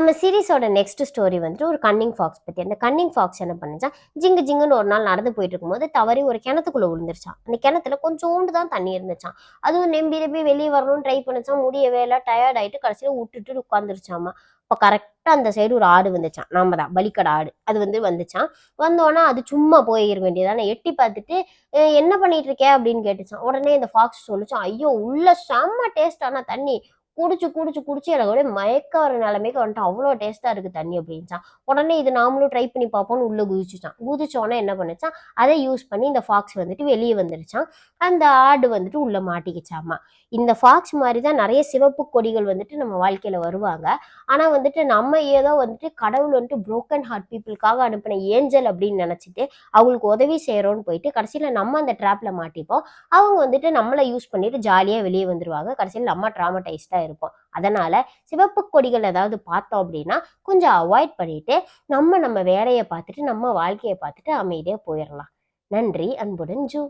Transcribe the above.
நம்ம சீரிஸோட next story வந்துட்டு ஒரு கன்னிங் ஃபாக்ஸ் பத்தி. அந்த கன்னிங் ஃபாக்ஸ் என்ன பண்ணுச்சான், ஜிங்கு ஜிங்குன்னு ஒரு நாள் நடந்து போயிட்டு இருக்கும்போது தவறி ஒரு கிணத்துக்குள்ள விழுந்துருச்சான். அந்த கிணத்துல கொஞ்சோண்டு தான் தண்ணி இருந்துச்சான். அதுவும் நம்பி நம்பி வெளியே வரணும்னு ட்ரை பண்ணிச்சான், முடியவே இல்லை, டயர்ட் ஆயிட்டு கடைசியில விட்டுட்டு உட்காந்துருச்சாமா. இப்போ கரெக்டா அந்த சைடு ஒரு ஆடு வந்துச்சான், நாம தான் பலிக்கடை ஆடு. அது வந்துச்சான். வந்தோன்னா அது சும்மா போயிட வேண்டியதானே, எட்டி பார்த்துட்டு என்ன பண்ணிட்டு இருக்கே அப்படின்னு கேட்டுச்சான். உடனே இந்த ஃபாக்ஸ் சொல்லிச்சான், ஐயோ உள்ள செம்ம டேஸ்டான தண்ணி, குடிச்சு குடிச்சு குடிச்சு எனக்கு அப்படியே மயக்க வர நிலைமைக்கு வந்துட்டு, அவ்வளோ டேஸ்டா இருக்கு தண்ணி அப்படின்ச்சான். உடனே இது நாமளும் ட்ரை பண்ணி பார்ப்போம்னு உள்ள குதிச்சுச்சான். குதிச்சோடனே என்ன பண்ணுச்சான், அதை யூஸ் பண்ணி இந்த ஃபாக்ஸ் வந்துட்டு வெளியே வந்துருச்சான். அந்த ஆடு வந்துட்டு உள்ள மாட்டிக்கிச்சாமா. இந்த ஃபாக்ஸ் மாதிரி தான் நிறைய சிவப்பு கொடிகள் வந்துட்டு நம்ம வாழ்க்கையில வருவாங்க. ஆனா வந்துட்டு நம்ம ஏதோ வந்துட்டு கடவுள் வந்துட்டு புரோக்கன் ஹார்ட் பீப்புளுக்காக அனுப்பின ஏஞ்சல் அப்படின்னு நினைச்சிட்டு அவங்களுக்கு உதவி செய்யறோம்னு போயிட்டு கடைசியில நம்ம அந்த ட்ராப்ல மாட்டிப்போம். அவங்க வந்துட்டு நம்மளை யூஸ் பண்ணிட்டு ஜாலியா வெளியே வந்துருவாங்க. கடைசியில் நம்ம ட்ராமடைஸ்டா இருப்போம். அதனால சிவப்பு கொடிகள் ஏதாவது பார்த்தோம் அப்படின்னா கொஞ்சம் அவாய்ட் பண்ணிட்டு நம்ம வேலையை பார்த்துட்டு நம்ம வாழ்க்கையை பார்த்துட்டு அமைதியா போயிடலாம். நன்றி. அன்புடன் ஜூ.